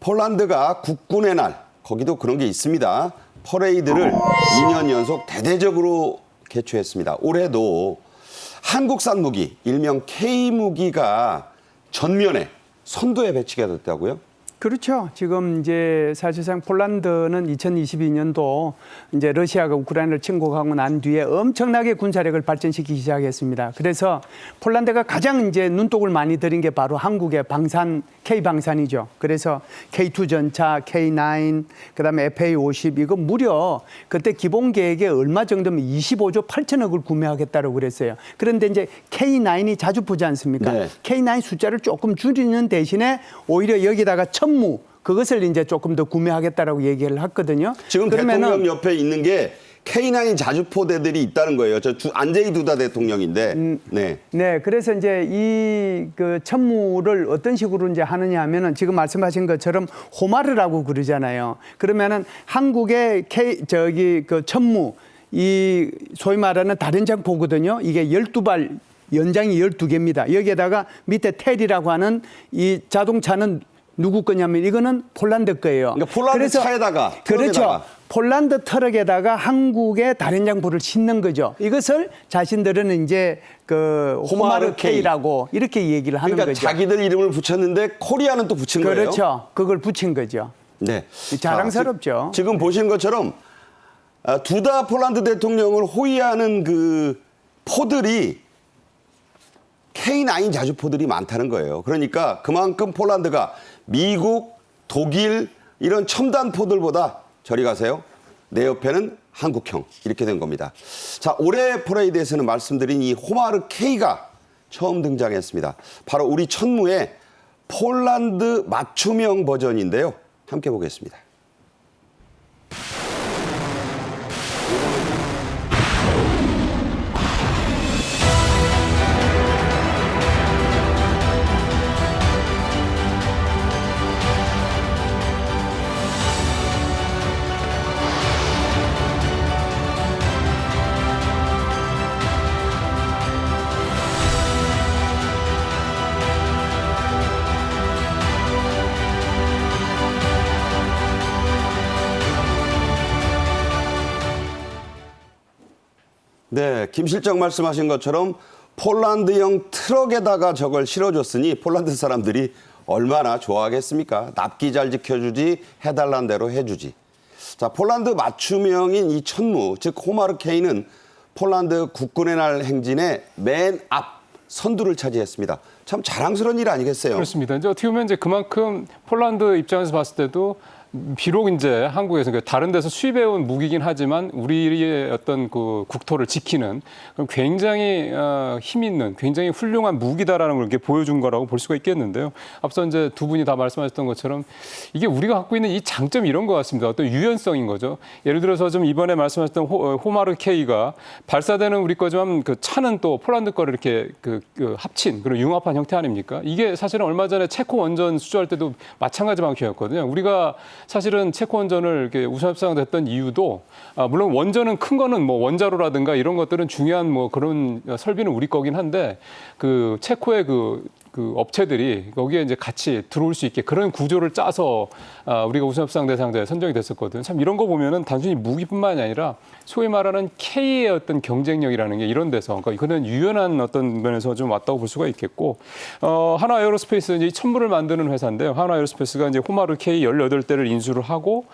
폴란드가 국군의 날, 거기도 그런 게 있습니다. 퍼레이드를 2년 연속 대대적으로 개최했습니다. 올해도 한국산 무기, 일명 K무기가 전면에 선두에 배치가 됐다고요? 그렇죠. 지금 이제 사실상 폴란드는 2022년도 이제 러시아가 우크라이나를 침공하고 난 뒤에 엄청나게 군사력을 발전시키기 시작했습니다. 그래서 폴란드가 가장 이제 눈독을 많이 들인 게 바로 한국의 방산, K방산이죠. 그래서 K2 전차, K9, 그다음에 FA50 이거 무려 그때 기본 계획에 얼마 정도면 25조 8천억을 구매하겠다고 그랬어요. 그런데 이제 K9이 자주 보지 않습니까? 네. K9 숫자를 조금 줄이는 대신에 오히려 여기다가 천무 그것을 이제 조금 더 구매하겠다라고 얘기를 했거든요. 지금 대통령 옆에 있는 게 K9 자주포대들이 있다는 거예요. 저 안제이 두다 대통령인데. 네. 네, 그래서 이제 이 그 천무를 어떤 식으로 이제 하느냐 하면은 지금 말씀하신 것처럼 호마르라고 그러잖아요. 그러면은 한국의 그 천무 이 소위 말하는 다련장포거든요. 이게 12발 연장이 12개입니다. 여기에다가 밑에 텔이라고 하는 이 자동차는 누구 거냐면 이거는 폴란드 거예요. 그러니까 폴란드 차에다가 그렇죠. 폴란드 트럭에다가 한국의 다련장포를 싣는 거죠. 이것을 자신들은 이제 그 호마르 K라고 이렇게 얘기를 하는 그러니까 거죠. 자기들 이름을 붙였는데 코리아는 또 붙인 거예요. 그렇죠. 그걸 붙인 거죠. 네. 자랑스럽죠. 지금 보신 것처럼 두다 폴란드 대통령을 호위하는 그 포들이 K9 자주포들이 많다는 거예요. 그러니까 그만큼 폴란드가 미국, 독일 이런 첨단 포들보다 저리 가세요. 내 옆에는 한국형 이렇게 된 겁니다. 자, 올해 퍼레이드에서는 말씀드린 이 호마르 K가 처음 등장했습니다. 바로 우리 천무의 폴란드 맞춤형 버전인데요. 함께 보겠습니다. 네, 김 실장 말씀하신 것처럼 폴란드형 트럭에다가 저걸 실어줬으니 폴란드 사람들이 얼마나 좋아하겠습니까? 납기 잘 지켜주지, 해달란 대로 해주지. 자, 폴란드 맞춤형인 이 천무, 즉 호마르 K는 폴란드 국군의 날 행진의 맨 앞 선두를 차지했습니다. 참 자랑스러운 일 아니겠어요? 그렇습니다. 이제 어떻게 보면 이제 그만큼 폴란드 입장에서 봤을 때도 비록 이제 한국에서 다른 데서 수입해온 무기긴 하지만 우리의 어떤 그 국토를 지키는 굉장히 힘 있는 굉장히 훌륭한 무기다라는 걸 이렇게 보여준 거라고 볼 수가 있겠는데요. 앞서 이제 두 분이 다 말씀하셨던 것처럼 이게 우리가 갖고 있는 이 장점이 이런 것 같습니다. 어떤 유연성인 거죠. 예를 들어서 좀 이번에 말씀하셨던 호마르 K가 발사되는 우리 거지만 그 차는 또 폴란드 거를 이렇게 그 합친 그런 융합한 형태 아닙니까? 이게 사실은 얼마 전에 체코 원전 수주할 때도 마찬가지 방식이었거든요. 우리가 사실은 체코 원전을 이렇게 우선협상을 했던 이유도 물론 원전은 큰 거는 뭐 원자로라든가 이런 것들은 중요한 뭐 그런 설비는 우리 거긴 한데 그 체코의 그 업체들이 거기에 이제 같이 들어올 수 있게 그런 구조를 짜서 우리가 우선협상 대상자에 선정이 됐었거든요. 참 이런 거 보면은 단순히 무기뿐만이 아니라 소위 말하는 K의 어떤 경쟁력이라는 게 이런 데서 그러니까 그런 유연한 어떤 면에서 좀 왔다고 볼 수가 있겠고 하나 에어로스페이스 이제 이 천무를 만드는 회사인데요. 하나 에어로스페이스가 이제 호마르 K 18대를 인수를 하고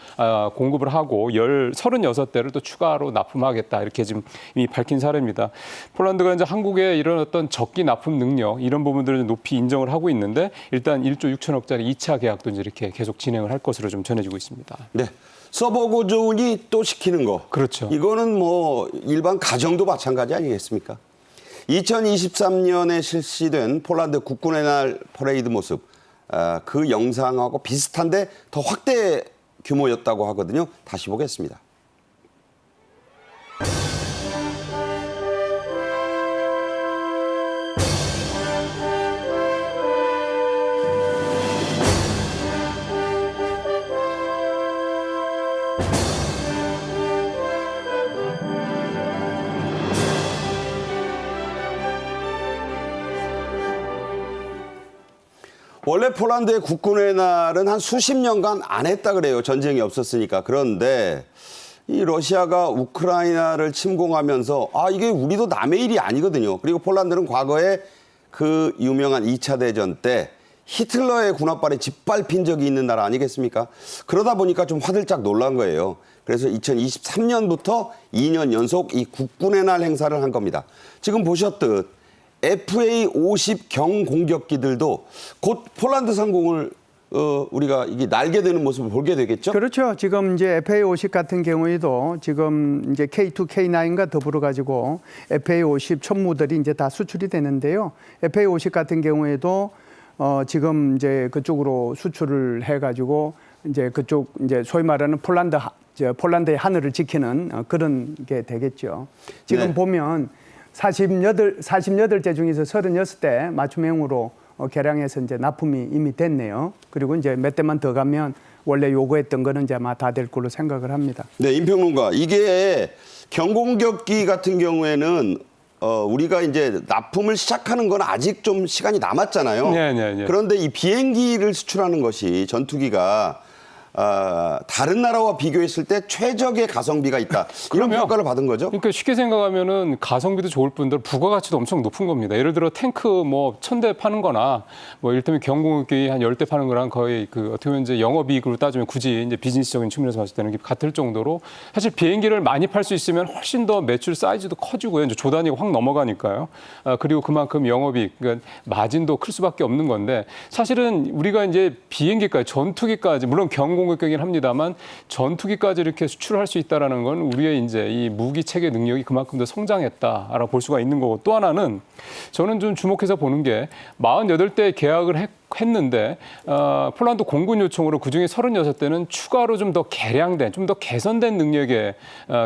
공급을 하고 36대를 또 추가로 납품하겠다 이렇게 지금 이미 밝힌 사례입니다. 폴란드가 이제 한국의 이런 어떤 적기 납품 능력 이런 부분들을 높이 인정을 하고 있는데 일단 1조 6천억짜리 2차 계약도 이제 이렇게 계속 진행을 할 것으로 좀 전해지고 있습니다. 네. 써보고 좋으니 또 시키는 거. 그렇죠. 이거는 뭐 일반 가정도 마찬가지 아니겠습니까? 2023년에 실시된 폴란드 국군의 날 퍼레이드 모습. 그 영상하고 비슷한데 더 확대 규모였다고 하거든요. 다시 보겠습니다. 원래 폴란드의 국군의 날은 한 수십 년간 안 했다 그래요. 전쟁이 없었으니까. 그런데 이 러시아가 우크라이나를 침공하면서 이게 우리도 남의 일이 아니거든요. 그리고 폴란드는 과거에 그 유명한 2차 대전 때 히틀러의 군홧발에 짓밟힌 적이 있는 나라 아니겠습니까? 그러다 보니까 좀 화들짝 놀란 거예요. 그래서 2023년부터 2년 연속 이 국군의 날 행사를 한 겁니다. 지금 보셨듯 FA-50 경공격기들도 곧 폴란드 상공을 우리가 이게 날게 되는 모습을 보게 되겠죠? 그렇죠. 지금 이제 FA-50 같은 경우에도 지금 이제 K2, K9과 더불어 가지고 FA-50 천무들이 이제 다 수출이 되는데요. FA-50 같은 경우에도 지금 이제 그쪽으로 수출을 해 가지고 이제 그쪽 이제 소위 말하는 폴란드의 하늘을 지키는 그런 게 되겠죠. 지금 네. 보면 48대 중에서 36대 맞춤형으로 개량해서 이제 납품이 이미 됐네요. 그리고 이제 몇 대만 더 가면 원래 요구했던 거는 이제 아마 다 될 걸로 생각을 합니다. 네, 임평론가. 이게 경공격기 같은 경우에는 우리가 이제 납품을 시작하는 건 아직 좀 시간이 남았잖아요. 네. 그런데 이 비행기를 수출하는 것이 전투기가 다른 나라와 비교했을 때 최적의 가성비가 있다. 이런 그럼요. 평가를 받은 거죠? 그러니까 쉽게 생각하면은 가성비도 좋을 뿐더러 부가가치도 엄청 높은 겁니다. 예를 들어 탱크 뭐 1000대 파는 거나 뭐 이를테면 경공격기 한 10대 파는 거랑 거의 그 어떻게 보면 이제 영업이익으로 따지면 굳이 이제 비즈니스적인 측면에서 봤을 때는 같을 정도로 사실 비행기를 많이 팔 수 있으면 훨씬 더 매출 사이즈도 커지고요. 이제 조 단위가 확 넘어가니까요. 그리고 그만큼 영업이익, 그러니까 마진도 클 수밖에 없는 건데 사실은 우리가 이제 비행기까지 전투기까지 물론 경공격이긴 합니다만 전투기까지 이렇게 수출할 수 있다라는 건 우리의 이제 이 무기 체계 능력이 그만큼 더 성장했다라고 볼 수가 있는 거고 또 하나는 저는 좀 주목해서 보는 게 48대 계약을 했는데 폴란드 공군 요청으로 그중에 36대는 추가로 좀 더 개량된, 좀 더 개선된 능력의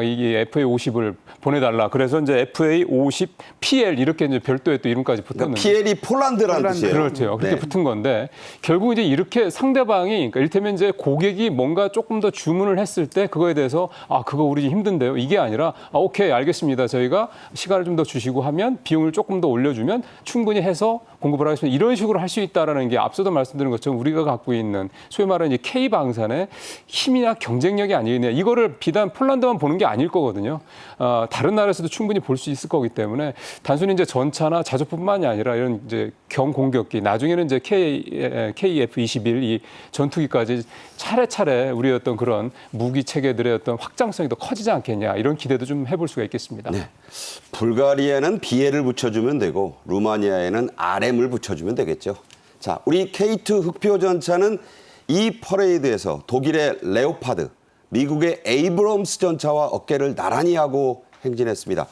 이 FA-50을 보내달라. 그래서 이제 FA-50PL 이렇게 이제 별도의 또 이름까지 붙었는데. PL이 폴란드라는 뜻이에요. 그렇죠. 그렇게 네. 붙은 건데 결국 이제 이렇게 상대방이 그러니까 이를테면 이제 고객이 뭔가 조금 더 주문을 했을 때 그거에 대해서 그거 우리 힘든데요. 이게 아니라 오케이 알겠습니다. 저희가 시간을 좀 더 주시고 하면 비용을 조금 더 올려주면 충분히 해서 공급을 하겠습니다. 이런 식으로 할 수 있다라는 게 앞서도 말씀드린 것처럼 우리가 갖고 있는 소위 말하는 이제 K 방산의 힘이나 경쟁력이 아니겠냐. 이거를 비단 폴란드만 보는 게 아닐 거거든요. 다른 나라에서도 충분히 볼 수 있을 거기 때문에 단순히 이제 전차나 자주뿐만이 아니라 이런 이제 경공격기 나중에는 이제 KF-21 이 전투기까지 차례차례 우리의 어떤 그런 무기 체계들의 어떤 확장성이 더 커지지 않겠냐 이런 기대도 좀 해볼 수가 있겠습니다. 네. 불가리아는 BL을 붙여주면 되고 루마니아에는 RM을 붙여주면 되겠죠. 자, 우리 K2 흑표 전차는 이 퍼레이드에서 독일의 레오파드, 미국의 에이브럼스 전차와 어깨를 나란히 하고 행진했습니다.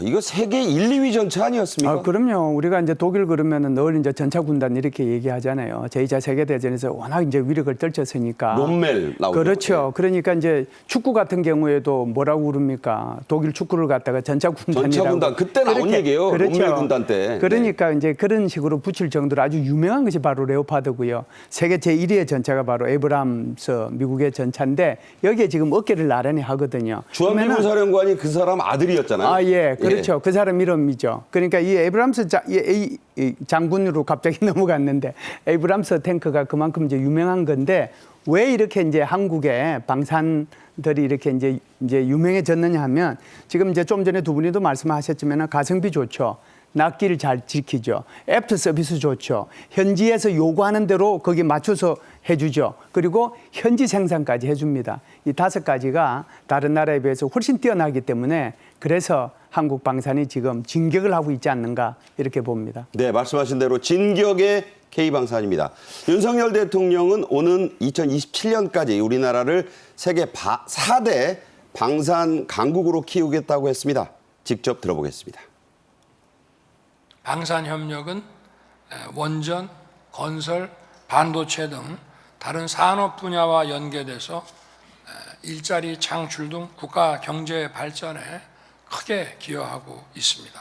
이거 세계 1, 2위 전차 아니었습니까? 그럼요. 우리가 이제 독일 그러면은 늘 이제 전차 군단 이렇게 얘기하잖아요. 제2차 세계대전에서 워낙 이제 위력을 떨쳤으니까. 롬멜 나오죠. 그렇죠. 그러니까 이제 축구 같은 경우에도 뭐라고 그럽니까? 독일 축구를 갖다가 전차 군단이라고. 전차 군단 그때 나온 얘기예요. 그렇죠. 롬멜 군단 때. 그러니까 이제 그런 식으로 붙일 정도로 아주 유명한 것이 바로 레오파드고요. 세계 제1위의 전차가 바로 에이브람스 미국의 전차인데 여기에 지금 어깨를 나란히 하거든요. 주한미군 사령관이 그 사람 아들이었잖아요. 예, 그렇죠. 그 사람 이름이죠. 그러니까 이 에이브람스 이 장군으로 갑자기 넘어갔는데 에이브람스 탱크가 그만큼 이제 유명한 건데 왜 이렇게 이제 한국의 방산들이 이렇게 이제 유명해졌느냐 하면 지금 이제 좀 전에 두 분이도 말씀하셨지만 가성비 좋죠. 낫기를 잘 지키죠. 애프터 서비스 좋죠. 현지에서 요구하는 대로 거기에 맞춰서 해주죠. 그리고 현지 생산까지 해줍니다. 이 5가지가 다른 나라에 비해서 훨씬 뛰어나기 때문에 그래서 한국 방산이 지금 진격을 하고 있지 않는가 이렇게 봅니다. 네, 말씀하신 대로 진격의 K방산입니다. 윤석열 대통령은 오는 2027년까지 우리나라를 세계 4대 방산 강국으로 키우겠다고 했습니다. 직접 들어보겠습니다. 방산협력은 원전, 건설, 반도체 등 다른 산업 분야와 연계돼서 일자리 창출 등 국가 경제 발전에 크게 기여하고 있습니다.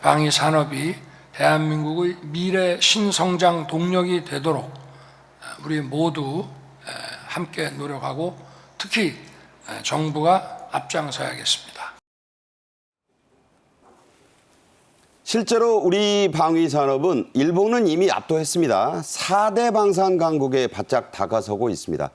방위 산업이 대한민국의 미래 신성장 동력이 되도록 우리 모두 함께 노력하고 특히 정부가 앞장서야겠습니다. 실제로 우리 방위 산업은 일본은 이미 압도했습니다. 4대 방산 강국에 바짝 다가서고 있습니다.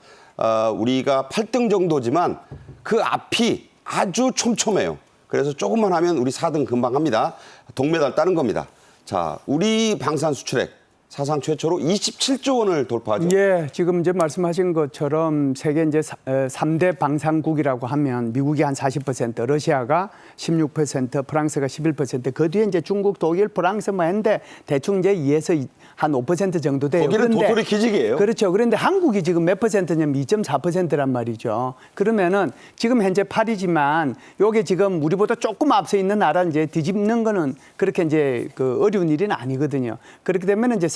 우리가 8등 정도지만 그 앞이 아주 촘촘해요. 그래서 조금만 하면 우리 4등 금방 합니다. 동메달 따는 겁니다. 자, 우리 방산 수출액 사상 최초로 27조 원을 돌파하죠. 예, 지금 이제 말씀하신 것처럼 세계 이제 3대 방산국이라고 하면 미국이 한 40%, 러시아가 16%, 프랑스가 11%, 그 뒤에 이제 중국, 독일, 프랑스 뭐 했는데 대충 이제 2에서 한 5% 정도 돼요. 거기는 도토리 기직이에요. 그렇죠. 그런데 한국이 지금 몇 퍼센트냐면 2.4%란 말이죠. 그러면은 지금 현재 8이지만 요게 지금 우리보다 조금 앞서 있는 나라 이제 뒤집는 거는 그렇게 이제 그 어려운 일은 아니거든요. 그렇게 되면 이제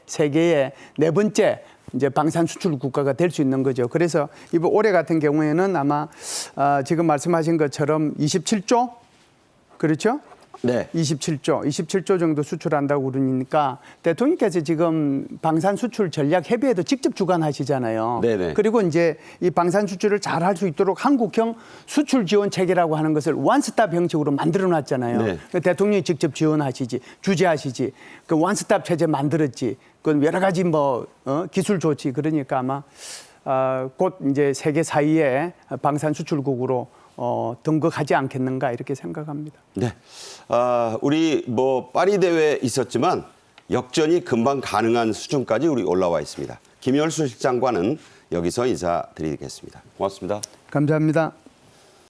세계의 네 번째 이제 방산 수출 국가가 될 수 있는 거죠. 그래서 이번 올해 같은 경우에는 아마 지금 말씀하신 것처럼 27조 그렇죠? 네. 27조 정도 수출한다고 그러니까 대통령께서 지금 방산 수출 전략 협의회도 직접 주관하시잖아요. 네네. 그리고 이제 이 방산 수출을 잘 할 수 있도록 한국형 수출 지원 체계라고 하는 것을 원스톱 형식으로 만들어 놨잖아요. 네. 대통령이 직접 지원하시지, 주재하시지. 그 원스톱 체제 만들었지. 그 여러 가지 뭐 기술 좋지. 그러니까 아마 곧 이제 세계 사이에 방산 수출국으로 등극하지 않겠는가 이렇게 생각합니다. 네. 우리 뭐 파리 대회 있었지만 역전이 금방 가능한 수준까지 우리 올라와 있습니다. 김열수 실장과는 여기서 인사드리겠습니다. 고맙습니다. 감사합니다.